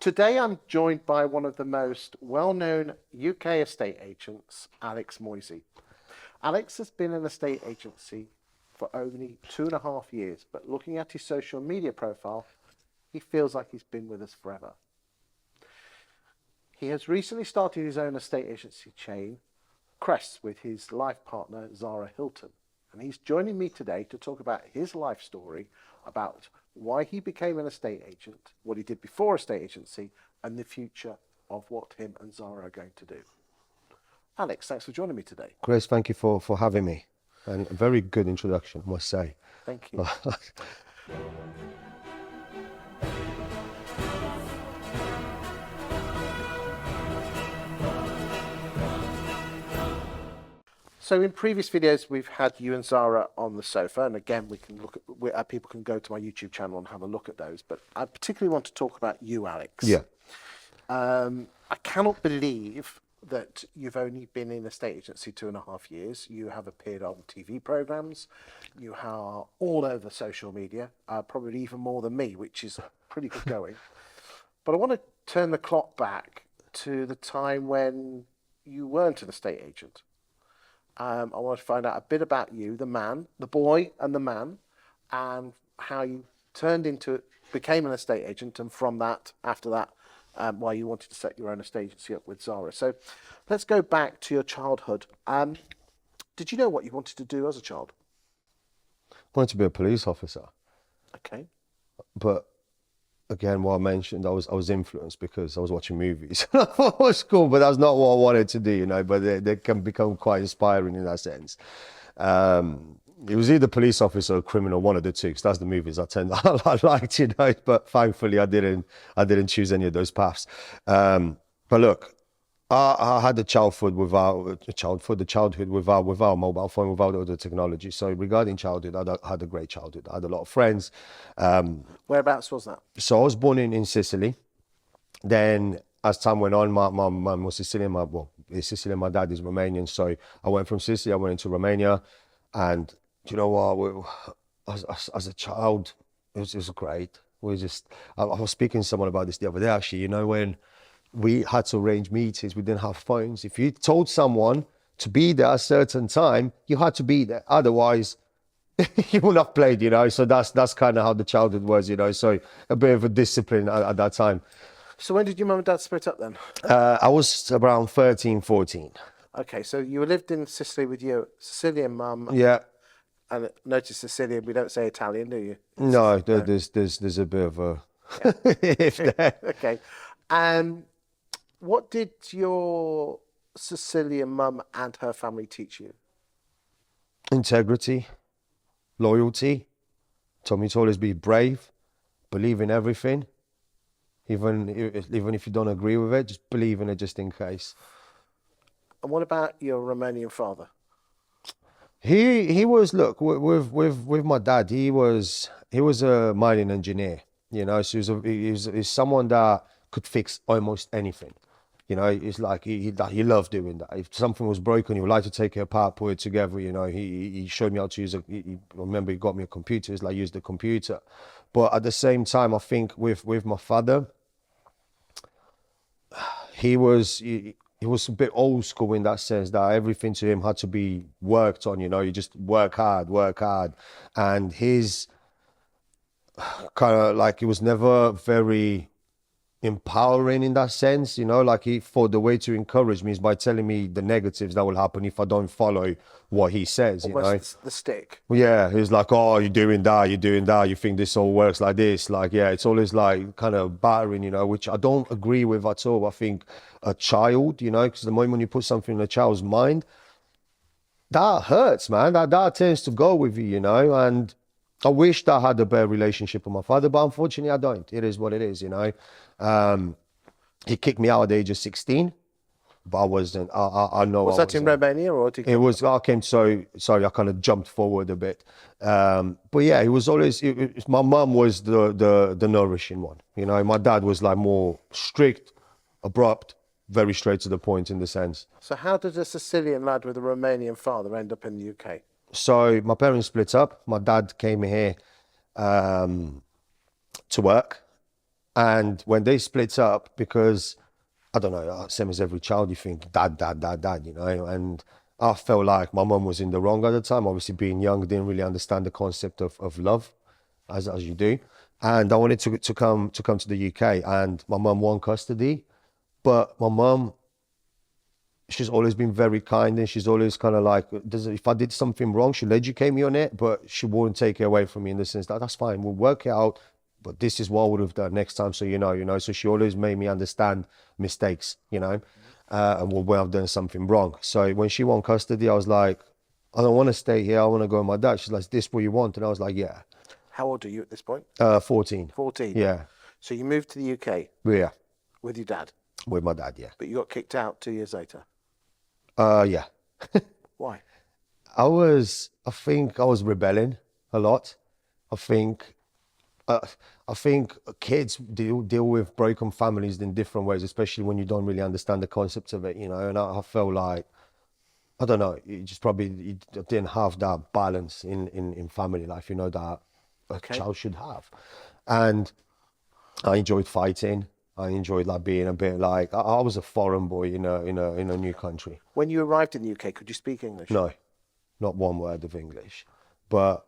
Today I'm joined by one of the most well-known UK estate agents, Alex Moisii. Alex has been an estate agency for only 2.5 years, but looking at his social media profile, he feels like he's been with us forever. He has recently started his own estate agency chain, Crests, with his life partner, Zara Hilton. And he's joining me today to talk about his life story, about why he became an estate agent, what he did before estate agency, and the future of what him and Zara are going to do. Alex, thanks for joining me today. Chris, thank you for having me. And a very good introduction, I must say. Thank you. So in previous videos, we've had you and Zara on the sofa, and again, we can look at people can go to my YouTube channel and have a look at those. But I particularly want to talk about you, Alex. Yeah. I cannot believe that you've only been in a estate agency 2.5 years. You have appeared on TV programs. You are all over social media, probably even more than me, which is pretty good going. But I want to turn the clock back to the time when you weren't an estate agent. I want to find out a bit about you, the man, the boy and the man, and how you became an estate agent, and from that, after that, why you wanted to set your own estate agency up with Zara. So let's go back to your childhood. Did you know what you wanted to do as a child? I wanted to be a police officer. Okay. But again, what I mentioned, I was influenced because I was watching movies. It was cool, but that's not what I wanted to do, you know, but they can become quite inspiring in that sense. It was either police officer or criminal, one of the two, because that's the movies I liked, you know, but thankfully I didn't choose any of those paths. But look, I had the childhood without mobile phone, without all the technology. So regarding childhood, I had a great childhood. I had a lot of friends. Whereabouts was that? So I was born in Sicily. Then as time went on, my mum was Sicilian. He's Sicilian, my dad is Romanian. So I went from Sicily, I went into Romania. And you know what, as a child, it was great. I was speaking to someone about this the other day, actually, you know, when we had to arrange meetings, we didn't have phones. If you told someone to be there at a certain time, you had to be there. Otherwise, you wouldn't have played, you know. So that's kind of how the childhood was, you know. So a bit of a discipline at that time. So when did your mum and dad split up then? I was around 13, 14. Okay, so you lived in Sicily with your Sicilian mum. Yeah. And notice Sicilian, we don't say Italian, do you? No, there's a bit of a... Yeah. Okay. What did your Sicilian mum and her family teach you? Integrity, loyalty. Told me to always be brave, believe in everything. Even if you don't agree with it, just believe in it just in case. And what about your Romanian father? He was, look, with my dad, he was a mining engineer, you know, so he's someone that could fix almost anything. You know, it's like he loved doing that. If something was broken, he would like to take it apart, put it together. You know, he showed me how to use I remember he got me a computer. It's like use the computer, but at the same time, I think with my father, he was a bit old school in that sense, that everything to him had to be worked on. You know, you just work hard, and his kind of like, it was never very empowering in that sense, you know, like he thought the way to encourage me is by telling me the negatives that will happen if I don't follow what he says, you know. The stick. Yeah, he's like, oh, you're doing that, you think this all works like this, like, yeah, it's always like kind of battering, you know, which I don't agree with at all. I think a child, you know, because the moment you put something in a child's mind, that hurts, man, that tends to go with you, you know. And I wished I had a better relationship with my father, but unfortunately I don't. It is what it is, you know. He kicked me out at the age of 16, but I wasn't. I know. Was that in Romania or? It was. I came. Sorry, I kind of jumped forward a bit. But yeah, it was always. My mum was the nourishing one. You know, my dad was like more strict, abrupt, very straight to the point in the sense. So how did a Sicilian lad with a Romanian father end up in the UK? So my parents split up. My dad came here to work. And when they split up, because I don't know, same as every child, you think dad, dad, dad, dad, you know. And I felt like my mum was in the wrong at the time. Obviously, being young, didn't really understand the concept of love, as you do. And I wanted to come to the UK, and my mum won custody, but my mum, she's always been very kind, and she's always kind of like, if I did something wrong, she'll educate me on it, but she won't take it away from me in the sense that that's fine, we'll work it out, but this is what I would have done next time, so you know. So she always made me understand mistakes, and when I've done something wrong. So when she won custody, I was like, I don't want to stay here, I want to go with my dad. She's like, is this what you want? And I was like, yeah. How old are you at this point? 14. 14. Yeah. So you moved to the UK Yeah, with your dad, with my dad, yeah. but you got kicked out 2 years later. Yeah. Why? I think I was rebelling a lot. I think kids deal with broken families in different ways, especially when you don't really understand the concept of it, And I felt like, I don't know, you didn't have that balance in family life, that a child should have. And I enjoyed fighting. I enjoyed like being a bit like I was a foreign boy in a new country. When you arrived in the UK, could you speak English? No, not one word of English. But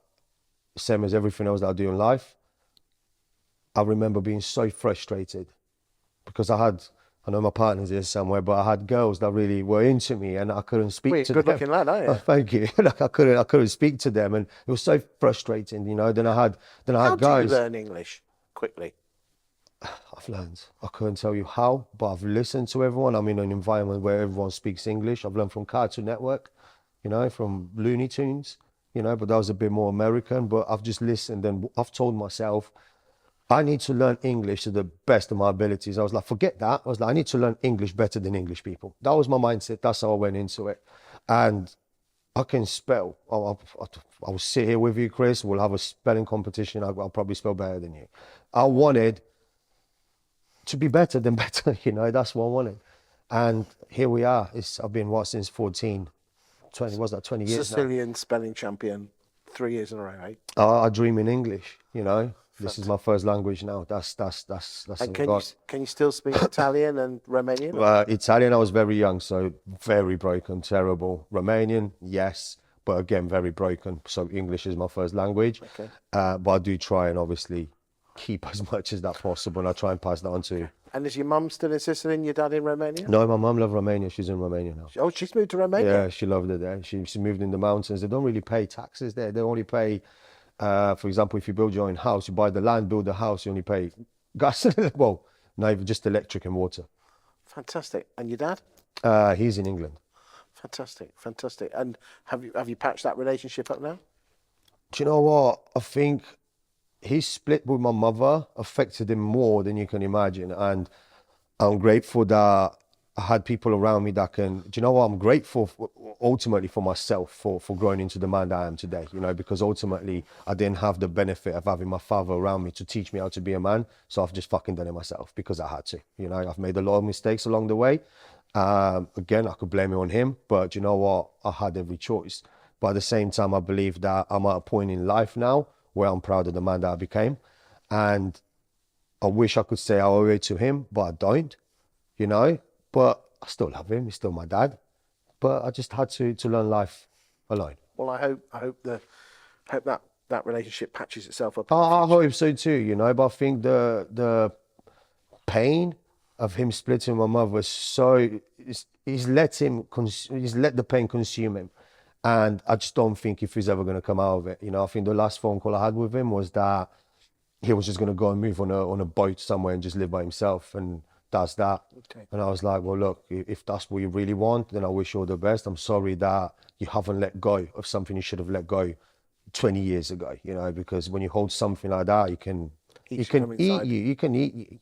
same as everything else that I do in life, I remember being so frustrated because I know my partner's here somewhere, but I had girls that really were into me and I couldn't speak to them. Good looking lad, aren't you? Oh, thank you. Like I couldn't speak to them, and it was so frustrating, Then I had How guys. do you learn English quickly? I've learned. I couldn't tell you how, but I've listened to everyone. I'm in an environment where everyone speaks English. I've learned from Cartoon Network, from Looney Tunes, but that was a bit more American. But I've just listened and I've told myself, I need to learn English to the best of my abilities. I was like, forget that. I was like, I need to learn English better than English people. That was my mindset. That's how I went into it. And I can spell. I will sit here with you, Chris. We'll have a spelling competition. I'll probably spell better than you. I wanted to be better than better, that's what I wanted. And here we are. I've been since 14, 20, was that 20 years Sicilian spelling champion 3 years in a row, right? I dream in English, This is my first language now. That's And can you still speak Italian and Romanian? Italian, I was very young, so very broken, terrible. Romanian, yes, but again, very broken. So English is my first language. Okay. But I do try and obviously keep as much as that possible, and I try and pass that on to. And is your mum still in Sicily and your dad in Romania? No, my mum loved Romania. She's in Romania now. Oh, she's moved to Romania? Yeah, she loved it there. She moved in the mountains. They don't really pay taxes there. They only pay, for example, if you build your own house, you buy the land, build the house, you only pay gas. Well, not even just electric and water. Fantastic. And your dad? He's in England. Fantastic. And have you patched that relationship up now? Do you know what? I think his split with my mother affected him more than you can imagine. And I'm grateful that I had people around me that can, do you know what? I'm grateful ultimately for myself for growing into the man that I am today, because ultimately I didn't have the benefit of having my father around me to teach me how to be a man. So I've just fucking done it myself because I had to, I've made a lot of mistakes along the way. Again, I could blame it on him, but you know what? I had every choice. But at the same time, I believe that I'm at a point in life now where I'm proud of the man that I became. And I wish I could say I owe it to him, but I don't, But I still love him. He's still my dad. But I just had to learn life alone. Well, I hope that relationship patches itself up. I hope so too, But I think the pain of him splitting my mother was he's let the pain consume him. And I just don't think if he's ever going to come out of it. I think the last phone call I had with him was that he was just going to go and move on a boat somewhere and just live by himself. And that's that. Okay. And I was like, well, look, if that's what you really want, then I wish you all the best. I'm sorry that you haven't let go of something you should have let go 20 years ago, because when you hold something like that, it can eat you,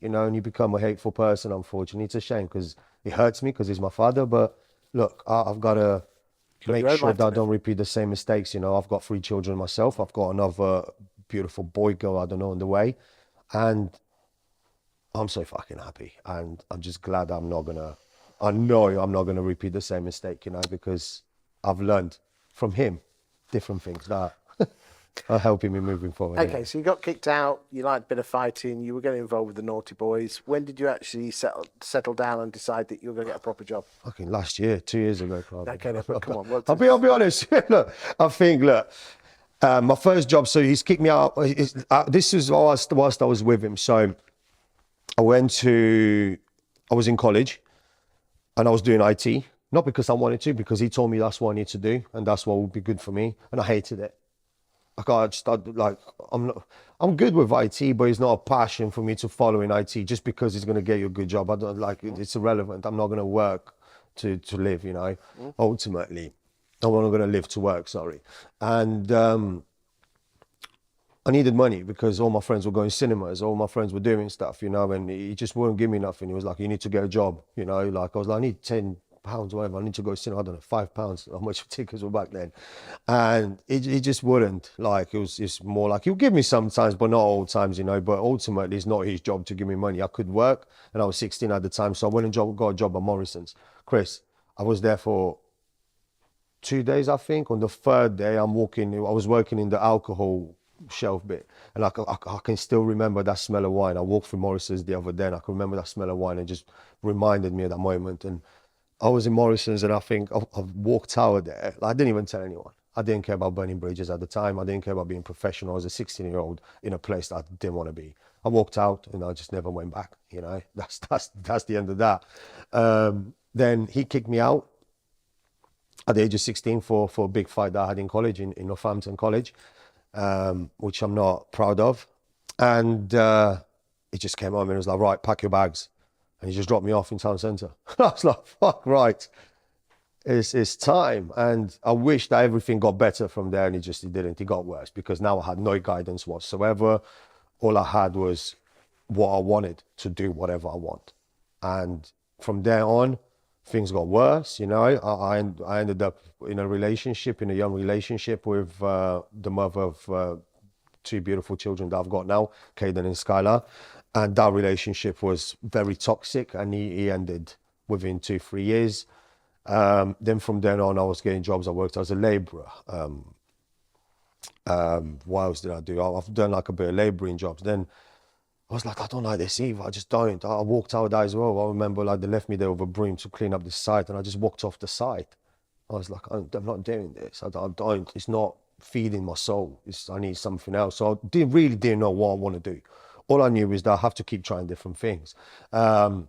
and you become a hateful person, unfortunately. It's a shame because it hurts me because he's my father. But look, I've got to make sure that I don't repeat the same mistakes. I've got 3 children myself. I've got another beautiful boy, girl, I don't know, on the way. And I'm so fucking happy. And I'm just glad I know I'm not gonna repeat the same mistake, because I've learned from him different things that helping me moving forward. Okay, so you got kicked out, you liked a bit of fighting, you were getting involved with the naughty boys. When did you actually settle down and decide that you were going to get a proper job? Fucking last year, 2 years ago, probably. Okay, then, but come on. I'll be honest. Look, I think, my first job, so he's kicked me out. This is whilst I was with him. So I was in college and I was doing IT, not because I wanted to, because he told me that's what I need to do and that's what would be good for me. And I hated it. I'm good with IT, but it's not a passion for me to follow in IT just because it's going to get you a good job. I don't like it. It's irrelevant. I'm not going to work to live, ultimately. I'm not going to live to work, sorry. And I needed money because all my friends were going cinemas, all my friends were doing stuff, and he just wouldn't give me nothing. He was like, you need to get a job, like I was like, I need £10, whatever, I need to go cinema, I don't know, £5, how much tickets were back then. And he just wouldn't, it's more like, he'll give me sometimes, but not all times, but ultimately it's not his job to give me money. I could work, and I was 16 at the time, so I went and got a job at Morrison's. Chris, I was there for 2 days, I think. On the third day, I was working in the alcohol shelf bit, and I can still remember that smell of wine. I walked through Morrison's the other day, and I can remember that smell of wine, and it just reminded me of that moment. And I was in Morrison's, and I think I walked out there. I didn't even tell anyone. I didn't care about burning bridges at the time. I didn't care about being professional. I was a 16-year-old in a place that I didn't want to be. I walked out, and I just never went back. That's the end of that. Then he kicked me out at the age of 16 for a big fight that I had in college, in Northampton College, which I'm not proud of. And he just came on and was like, right, pack your bags. And he just dropped me off in town centre. I was like, fuck, right, it's time. And I wish that everything got better from there, and it didn't. It got worse because now I had no guidance whatsoever. All I had was what I wanted to do, whatever I want. And from there on, things got worse. I ended up in a young relationship with the mother of 2 beautiful children that I've got now, Caden and Skylar. And that relationship was very toxic, and he ended within 2-3 years. Then from then on, I was getting jobs. I worked as a labourer. What else did I do? I've done like a bit of labouring jobs. Then I was like, I don't like this either. I just don't. I walked out there as well. I remember they left me there with a broom to clean up the site, and I just walked off the site. I was like, I'm not doing this. I don't. It's not feeding my soul. I need something else. So I really didn't know what I want to do. All I knew is that I have to keep trying different things. So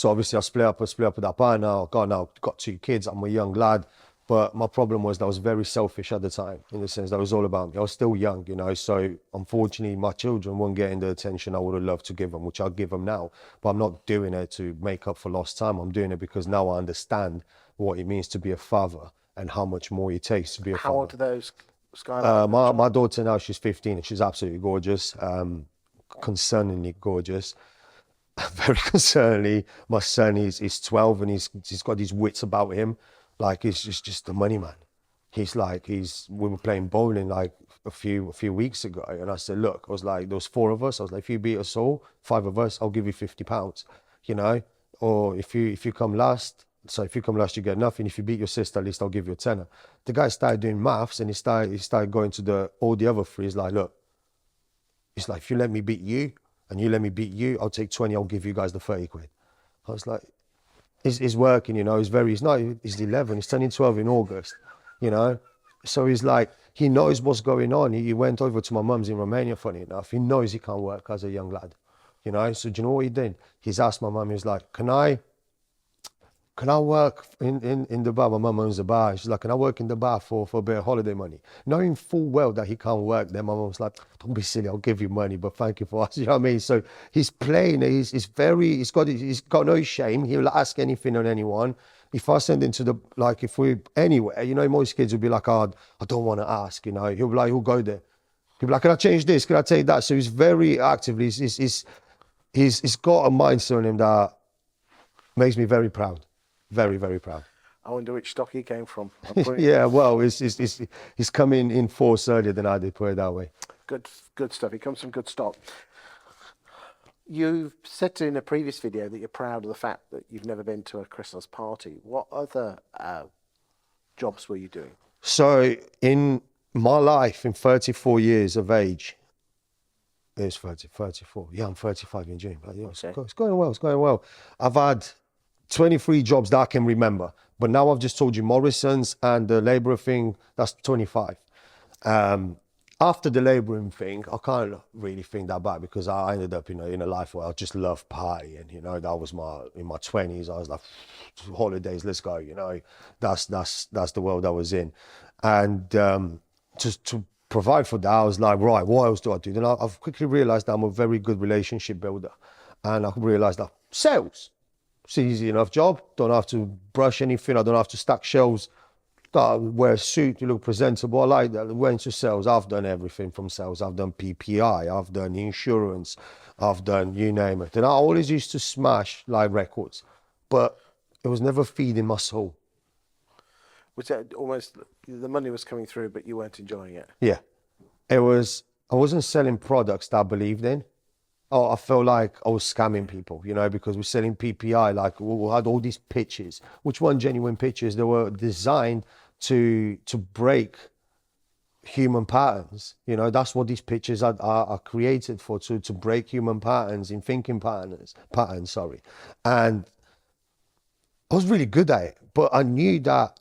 obviously I split up with that partner. Got 2 kids. I'm a young lad. But my problem was that I was very selfish at the time, in the sense that it was all about me. I was still young, so unfortunately my children weren't getting the attention I would have loved to give them, which I'll give them now. But I'm not doing it to make up for lost time. I'm doing it because now I understand what it means to be a father and how much more it takes to be a father. How old are those, Skylar? My daughter now, she's 15, and she's absolutely gorgeous, concerningly gorgeous. Very concerningly, my son is 12, and he's got these wits about him. He's just a money man. We were playing bowling a few weeks ago, and I said, look, I was like, there was 4 of us. I was like, if you beat us all, 5 of us, I'll give you £50, or if you come last. So if you come last, you get nothing. If you beat your sister, at least I'll give you a tenner. The guy started doing maths, and he started going to all the other 3. He's like, look, it's like, if you let me beat you and you let me beat you, I'll take 20. I'll give you guys the 30 quid. I was like, he's working, he's 11. He's turning 12 in August, So he's like, he knows what's going on. He went over to my mum's in Romania, funny enough. He knows he can't work as a young lad, So do you know what he did? He's asked my mum, he's like, can I work in the bar? My mum owns the bar. She's like, can I work in the bar for a bit of holiday money? Knowing full well that he can't work, then my mum was like, don't be silly, I'll give you money, but thank you for us. You know what I mean? So he's playing, he's got no shame. He'll ask anything on anyone. If I send him to if we're anywhere, most kids will be like, oh, I don't want to ask, He'll be like, he'll go there. He'll be like, can I change this? Can I take that? So he's very actively, he's got a mindset on him that makes me very proud. Very, very proud. I wonder which stock he came from. Yeah, well, he's coming in force earlier than I did, put it that way. Good stuff. He comes from good stock. You said in a previous video that you're proud of the fact that you've never been to a Christmas party. What other jobs were you doing? So my life in 34 years of age, it's 30, 34. Yeah, I'm 35 in June. But yeah, Okay. it's going well. It's going well. I've had 23 jobs that I can remember. But now I've just told you Morrison's and the labourer thing, that's 25. After the labouring thing, I can't really think that back because I ended up, in a life where I just loved partying. That was in my 20s. I was like, holidays, let's go. That's the world I was in, and just to provide for that, I was like, right, what else do I do? Then I've quickly realised that I'm a very good relationship builder, and I realised that sales, it's an easy enough job. Don't have to brush anything. I don't have to stack shelves. Wear a suit, you look presentable. I like that. Went to sales. I've done everything from sales. I've done PPI. I've done insurance. I've done you name it. And I always used to smash live records, but it was never feeding my soul. Was that almost the money was coming through, but you weren't enjoying it? Yeah, it was. I wasn't selling products that I believed in. Oh, I felt like I was scamming people, because we're selling PPI. Like we had all these pitches, which weren't genuine pitches. They were designed to break human patterns. That's what these pitches are created for, to break human patterns in thinking patterns. Sorry, and I was really good at it, but I knew that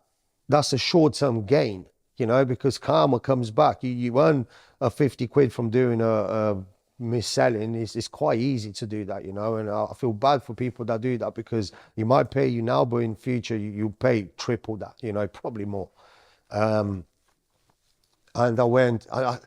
that's a short-term gain. Because karma comes back. You earn a 50 quid from doing a mis-selling. It's quite easy to do that, and I feel bad for people that do that because you might pay you now, but in future you pay triple that, probably more. And I went, and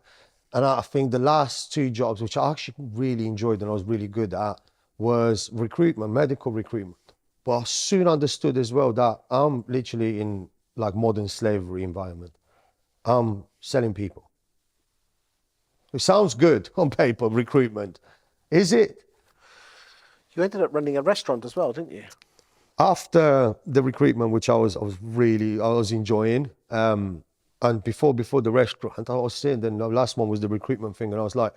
I think the last two jobs, which I actually really enjoyed and I was really good at, was recruitment, medical recruitment. But I soon understood as well that I'm literally in like modern slavery environment. I'm selling people. It sounds good on paper, recruitment. Is it? You ended up running a restaurant as well, didn't you? After the recruitment, which I was enjoying, and before the restaurant, I was saying, then the last one was the recruitment thing, and I was like,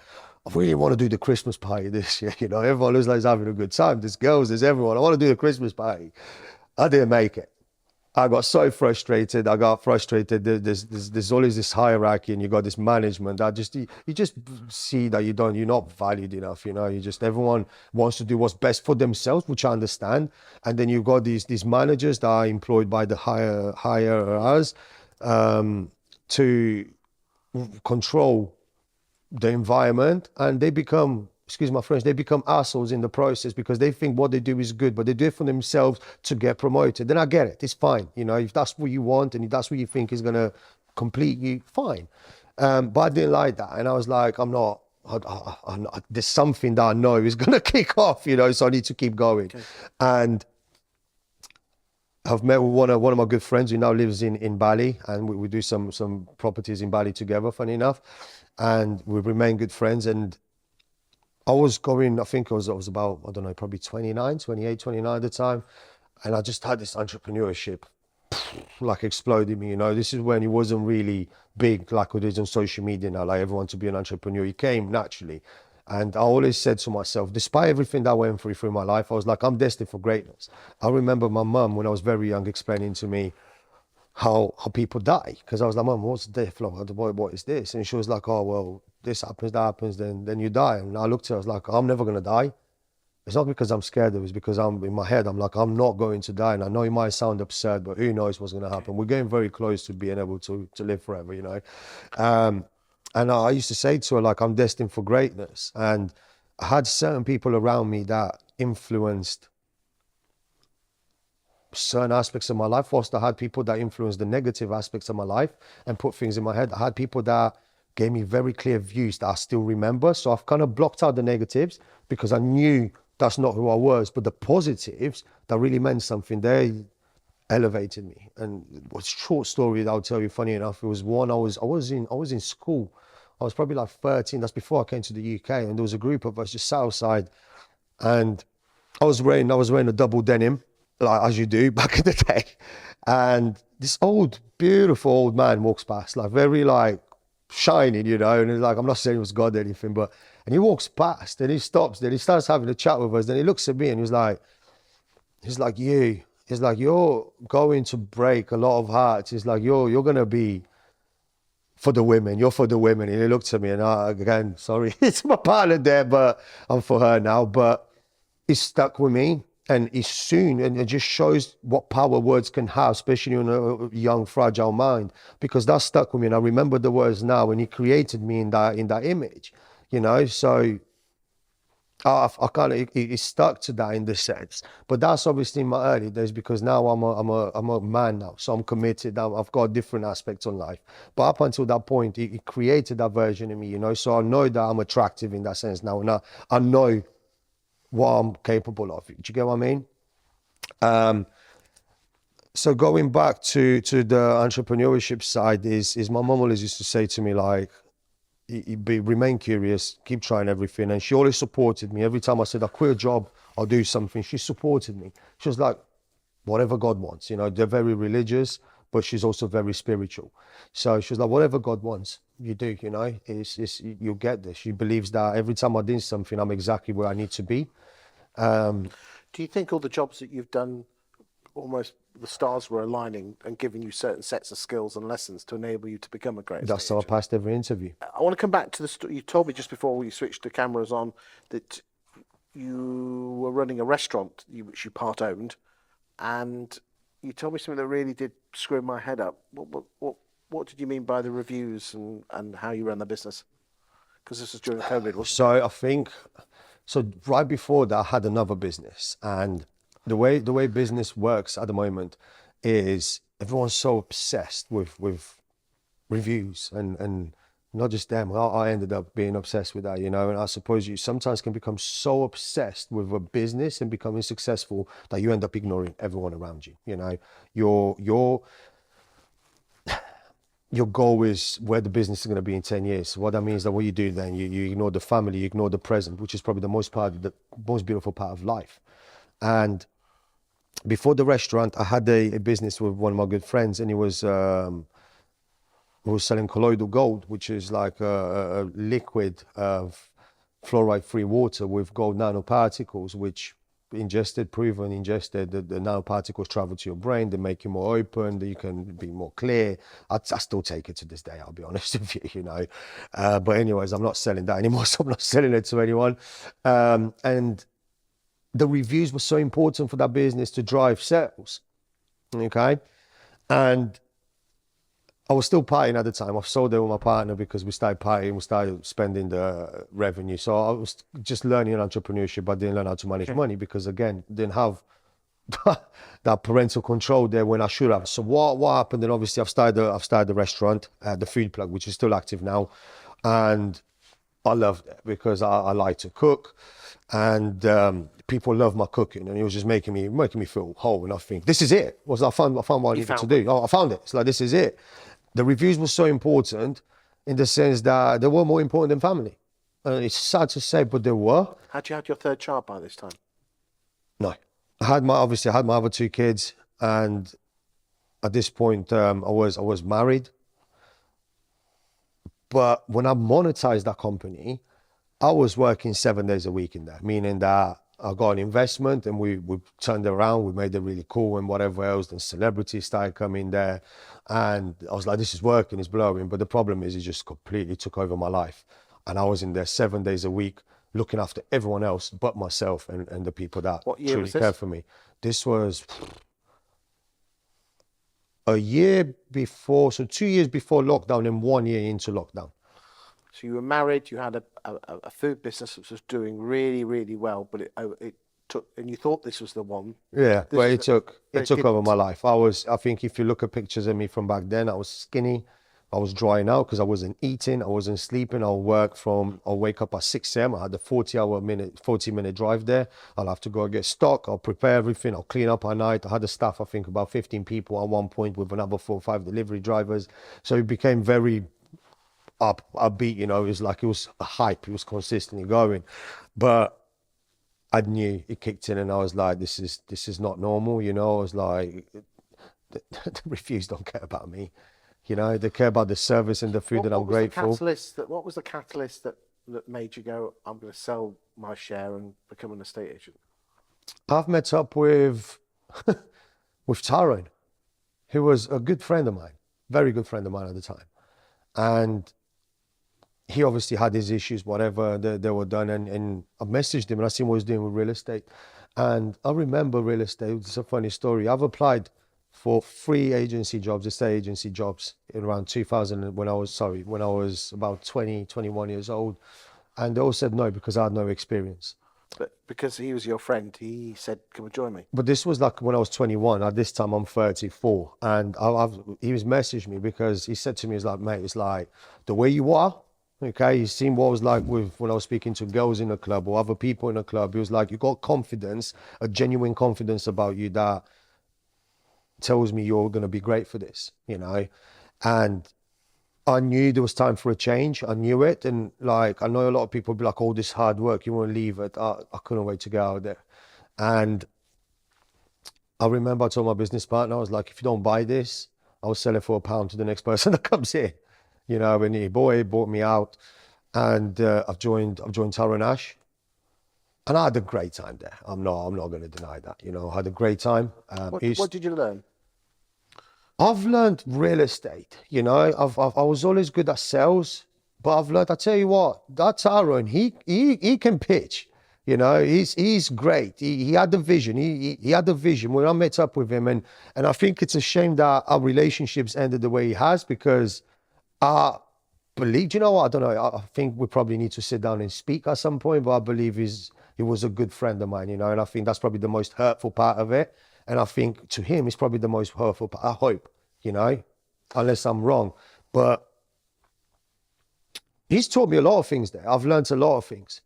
I really want to do the Christmas party this year. Everyone looks like he's having a good time. There's girls, there's everyone. I want to do the Christmas party. I didn't make it. I got so frustrated. There's always this hierarchy, and you got this management that you just see that you're not valued enough. Everyone wants to do what's best for themselves, which I understand. And then you've got these managers that are employed by the higher to control the environment, and they become, excuse my French, they become assholes in the process because they think what they do is good, but they do it for themselves to get promoted. Then I get it. It's fine. If that's what you want and if that's what you think is going to complete you, fine. But I didn't like that. And I was like, there's something that I know is going to kick off, so I need to keep going. Okay. And I've met with one of my good friends who now lives in Bali, and we do some properties in Bali together, funny enough. And we remain good friends. And I was going, I think I was about, I don't know, probably 28, 29 at the time. And I just had this entrepreneurship like exploding me, This is when it wasn't really big like it is on social media now, like everyone to be an entrepreneur. It came naturally. And I always said to myself, despite everything that I went through my life, I was like, I'm destined for greatness. I remember my mum, when I was very young, explaining to me how people die. Because I was like, Mum, what's death? What is this? And she was like, oh, well, this happens, that happens, then you die. And I looked at her, I was like, I'm never going to die. It's not because I'm scared, it was because in my head, I'm like, I'm not going to die. And I know it might sound absurd, but who knows what's going to happen. We're getting very close to being able to live forever, And I used to say to her, like, I'm destined for greatness. And I had certain people around me that influenced certain aspects of my life. Whilst I had people that influenced the negative aspects of my life and put things in my head, I had people that gave me very clear views that I still remember. So I've kind of blocked out the negatives because I knew that's not who I was. But the positives that really meant something, they elevated me. And a short story that I'll tell you, funny enough, it was one, I was in school. I was probably like 13. That's before I came to the UK. And there was a group of us just sat outside. And I was wearing a double denim, like as you do back in the day. And this beautiful old man walks past, like very like shining, and he's like, I'm not saying it was God or anything, and he walks past and he stops, then he starts having a chat with us. Then he looks at me and he's like, you're going to break a lot of hearts. He's like, you're going to be for the women. You're for the women. And he looked at me and again, sorry, it's my partner there, but I'm for her now. But it stuck with me, and it's soon, and it just shows what power words can have, especially in a young, fragile mind, because that stuck with me. And I remember the words now, and he created me in that image, you know. So I kind of it stuck to that in the sense, but that's obviously in my early days, because now I'm a man now, so I'm committed. I've got different aspects on life, but up until that point, it created that version of me, you know. So I know that I'm attractive in that sense now, and I know what I'm capable of. Do you get what I mean? So going back to the entrepreneurship side, is my mom always used to say to me, like, remain curious, keep trying everything. And she always supported me. Every time I said I quit a job, I'll do something, she supported me. She was like, whatever God wants, you know. They're very religious, but she's also very spiritual. So she was like, whatever God wants, you do, you know. You'll get this. She believes that every time I did something, I'm exactly where I need to be. Do you think all the jobs that you've done, almost the stars were aligning and giving you certain sets of skills and lessons to enable you to become a great That's estate how I agent? passed every interview. I want to come back to the story. You told me just before we switched the cameras on that you were running a restaurant which you part owned, and you told me something that really did screw my head up. What did you mean by the reviews and how you ran the business? Because this was during COVID, wasn't So I think, so right before that, I had another business, and the way business works at the moment is everyone's so obsessed with reviews, and not just them. I ended up being obsessed with that, you know. And I suppose you sometimes can become so obsessed with a business and becoming successful that you end up ignoring everyone around you. You know, your goal is where the business is going to be in 10 years. What that means is that what you do then, you ignore the family, you ignore the present, which is probably the most beautiful part of life. And before the restaurant, I had a business with one of my good friends, and he was selling colloidal gold, which is like a liquid fluoride-free water with gold nanoparticles, which proven ingested, the nanoparticles travel to your brain, they make you more open, that you can be more clear. I still take it to this day, I'll be honest with you, you know. But anyways, I'm not selling that anymore, so I'm not selling it to anyone. And the reviews were so important for that business to drive sales, okay? And I was still partying at the time. I sold it with my partner because we started partying, we started spending the revenue. So I was just learning entrepreneurship, but didn't learn how to manage money because, again, didn't have that parental control there when I should have. So what happened? Then obviously I've started the restaurant, the Food Plug, which is still active now, and I loved it because I like to cook, and people love my cooking, and it was just making me feel whole. And I think this is it. I found what I needed to do. Oh, I found it. It's like, this is it. The reviews were so important in the sense that they were more important than family. And it's sad to say, but they were. Had you had your third child by this time? No. I had my other two kids, and at this point I was married. But when I monetized that company, I was working 7 days a week in there, meaning that I got an investment and we turned it around, we made it really cool and whatever else. Then celebrities started coming there, and I was like, this is working, it's blowing. But the problem is, it just completely took over my life. And I was in there 7 days a week, looking after everyone else but myself and the people that truly care for me. This was a year before, so 2 years before lockdown and 1 year into lockdown. So you were married, you had a food business that was doing really, really well, but it took, and you thought this was the one. Yeah, but it took over my life. I think if you look at pictures of me from back then, I was skinny, I was drying out because I wasn't eating, I wasn't sleeping. I'll wake up at 6 a.m. I had a 40-minute drive there. I'll have to go get stock, I'll prepare everything, I'll clean up at night. I had a staff, I think about 15 people at one point, with another 4 or 5 delivery drivers. So it became very upbeat, you know. It was a hype, it was consistently going. But I knew it kicked in, and I was like, this is not normal, you know. I was like, the reviews don't care about me, you know. They care about the service and the food, that I'm grateful. What was the catalyst that made you go, I'm going to sell my share and become an estate agent? I've met up with Tyrone, who was a good friend of mine, very good friend of mine at the time. And he obviously had his issues, whatever they were done. And I messaged him and I seen what he was doing with real estate. And I remember real estate. It's a funny story. I've applied for 3 agency jobs, estate agency jobs in around 2000 when I was about 20, 21 years old. And they all said no because I had no experience. But because he was your friend, he said, "Come and join me." But this was like when I was 21. At this time, I'm 34. And he was messaging me because he said to me, he's like, mate, it's like the way you are. Okay, he's seen what I was like when I was speaking to girls in the club or other people in the club. He was like, you got confidence, a genuine confidence about you that tells me you're going to be great for this, you know? And I knew there was time for a change. I knew it. And like, I know a lot of people be like, all this hard work, you want to leave it. I couldn't wait to get out there. And I remember I told my business partner, I was like, if you don't buy this, I'll sell it for £1 to the next person that comes here. You know, and he bought me out. And I've joined Tara and Ash. And I had a great time there. I'm not going to deny that. You know, I had a great time. What did you learn? I've learned real estate, you know. I was always good at sales, but I've learned. I tell you what, that's Aaron. He can pitch, you know. He's great. He had the vision. He had the vision when I met up with him, and I think it's a shame that our relationships ended the way it has because I believe. You know what? I don't know. I think we probably need to sit down and speak at some point. But I believe he was a good friend of mine, you know, and I think that's probably the most hurtful part of it. And I think to him, it's probably the most hurtful part. I hope, you know, unless I'm wrong. But he's taught me a lot of things there. I've learned a lot of things,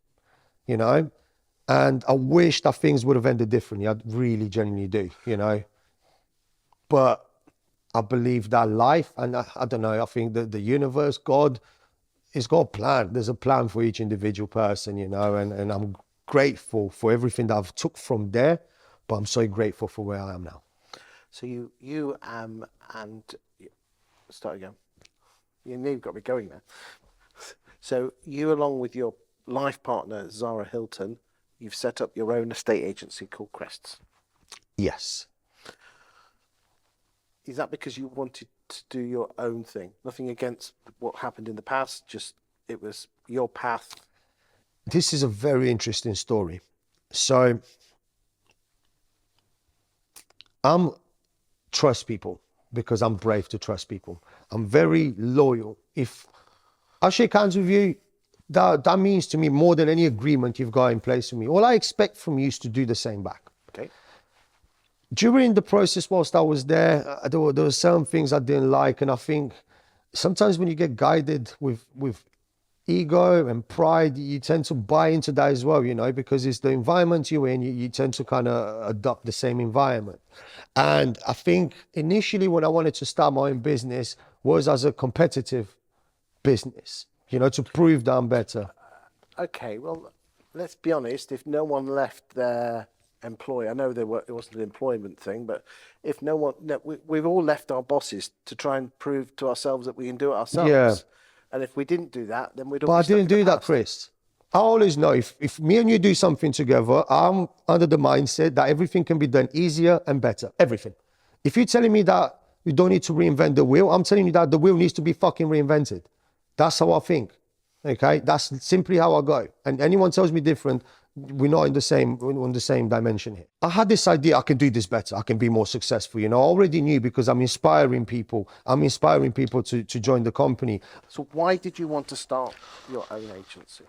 you know, and I wish that things would have ended differently. I really genuinely do, you know. But I believe that life, and I don't know, I think that the universe, God, it's got a plan. There's a plan for each individual person, you know, and I'm grateful for everything that I've took from there. But I'm so grateful for where I am now. So you and start again. You've got me going there. So you, along with your life partner Zara Hilton, you've set up your own estate agency called Crests. Yes. Is that because you wanted to do your own thing? Nothing against what happened in the past, just it was your path. This is a very interesting story. So I'm trust people because I'm brave to trust people. I'm very loyal. If I shake hands with you, that means to me more than any agreement you've got in place with me. All I expect from you is to do the same back. Okay. During the process, whilst I was there, there were some things I didn't like, and I think sometimes when you get guided with ego and pride, you tend to buy into that as well, you know, because it's the environment you're in, you tend to kind of adopt the same environment. And I think initially when I wanted to start my own business was as a competitive business, you know, to prove that I'm better. Okay, well, let's be honest, if no one left their employer, I know it wasn't an employment thing, but if we've all left our bosses to try and prove to ourselves that we can do it ourselves. Yeah. And if we didn't do that, then we'd all But I be stuck didn't in the do that, past. Chris. I always know if me and you do something together, I'm under the mindset that everything can be done easier and better. Everything. If you're telling me that you don't need to reinvent the wheel, I'm telling you that the wheel needs to be fucking reinvented. That's how I think. Okay? That's simply how I go. And anyone tells me different, we're not in the same dimension here. I had this idea, I can do this better, I can be more successful. You know, I already knew because I'm inspiring people. I'm inspiring people to join the company. So why did you want to start your own agency?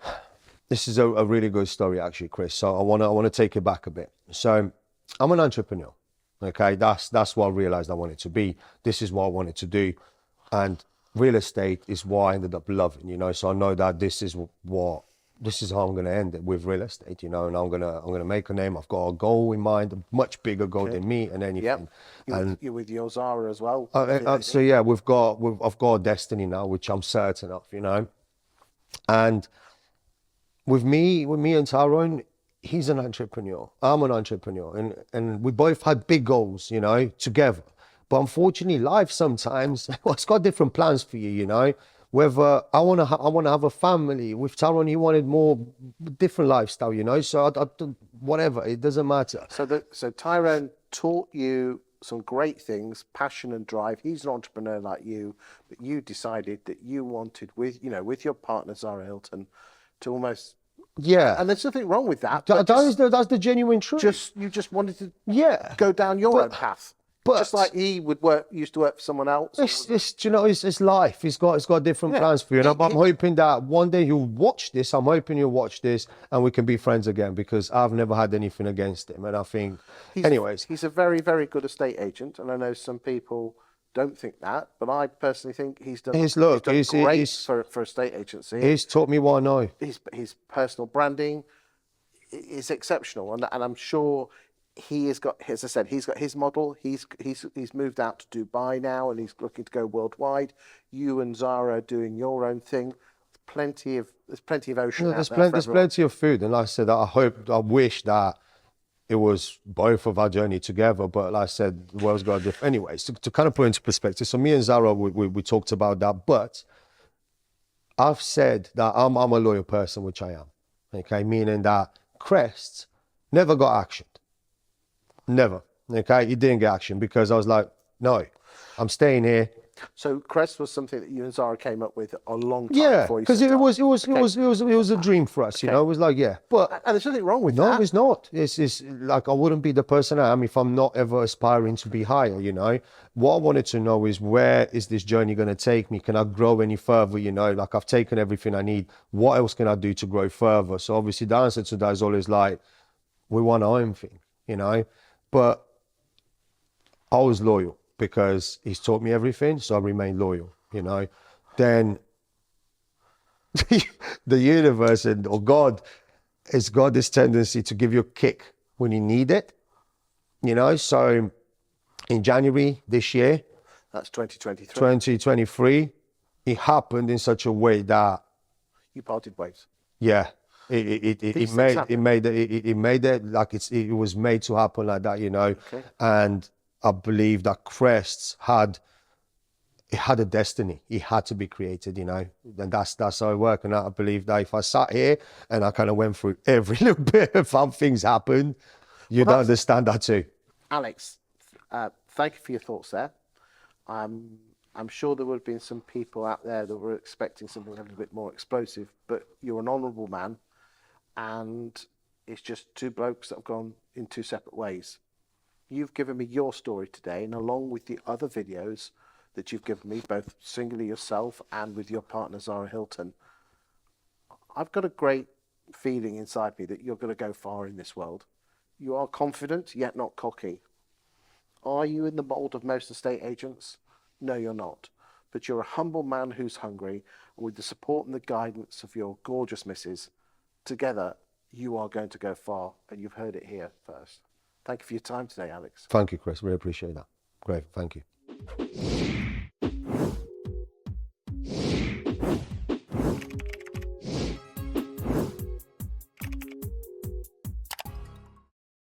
This is a really good story, actually, Chris. So I want to take it back a bit. So I'm an entrepreneur. Okay, that's what I realized I wanted to be. This is what I wanted to do, and real estate is what I ended up loving. You know, so I know that this is how I'm going to end it with real estate. You know, and I'm gonna make a name. I've got a goal in mind, a much bigger goal than me and anything. Yep. You're with your Zara as well. So yeah, I've got a destiny now, which I'm certain of. You know, and with me and Tyrone, he's an entrepreneur. I'm an entrepreneur, and we both had big goals, you know, together. But unfortunately, life sometimes it's got different plans for you, you know. Whether I want to have a family with Tyrone, he wanted more different lifestyle, you know. So whatever, it doesn't matter. So Tyrone taught you some great things, passion and drive. He's an entrepreneur like you, but you decided that you wanted with your partner Zara Hilton to almost, Yeah. and there's nothing wrong with that. But That's the genuine truth. you just wanted to Yeah. go down your own path. But just like he used to work for someone else. It's life. He's got different plans for you. And I'm hoping that one day you'll watch this. I'm hoping you'll watch this and we can be friends again, because I've never had anything against him. And I think, he's a very, very good estate agent. And I know some people don't think that, but I personally think he's done great for estate agency. He's taught me what I know. His personal branding is exceptional. And I'm sure he has got, as I said, he's got his model. He's moved out to Dubai now, and he's looking to go worldwide. You and Zara are doing your own thing. There's plenty of ocean. There's plenty of food, and like I said, I wish that it was both of our journey together. But like I said, the world's got different. Anyways, to kind of put into perspective, so me and Zara, we talked about that. But I've said that I'm a loyal person, which I am. Okay, meaning that Crests never got actioned. Never. Okay, it didn't get action because I was like, no, I'm staying here. So Crests was something that you and Zara came up with a long time before you because it was a dream for us, you know. It was like, but and there's nothing wrong with that. No, it's not. It's like I wouldn't be the person I am if I'm not ever aspiring to be higher, you know. What I wanted to know is, where is this journey going to take me? Can I grow any further, you know? Like, I've taken everything I need. What else can I do to grow further? So obviously the answer to that is always like, we want our own thing, you know. But I was loyal because he's taught me everything, so I remain loyal, you know. Then the universe or God has got this tendency to give you a kick when you need it, you know. So in January this year, that's 2023. 2023, it happened in such a way that you parted ways. Yeah. It was made to happen like that, you know. Okay. And I believe that Crests had a destiny. It had to be created, you know. And that's how it worked. And I believe that if I sat here and I kind of went through every little bit of how things happened, you'd understand that too. Alex, thank you for your thoughts there. I'm sure there would have been some people out there that were expecting something a little bit more explosive, but you're an honourable man. And it's just two blokes that have gone in two separate ways. You've given me your story today, and along with the other videos that you've given me, both singly yourself and with your partner Zara Hilton, I've got a great feeling inside me that you're going to go far in this world. You are confident, yet not cocky. Are you in the mould of most estate agents? No, you're not. But you're a humble man who's hungry, and with the support and the guidance of your gorgeous missus, together, you are going to go far, and you've heard it here first. Thank you for your time today, Alex. Thank you, Chris. Really appreciate that. Great. Thank you.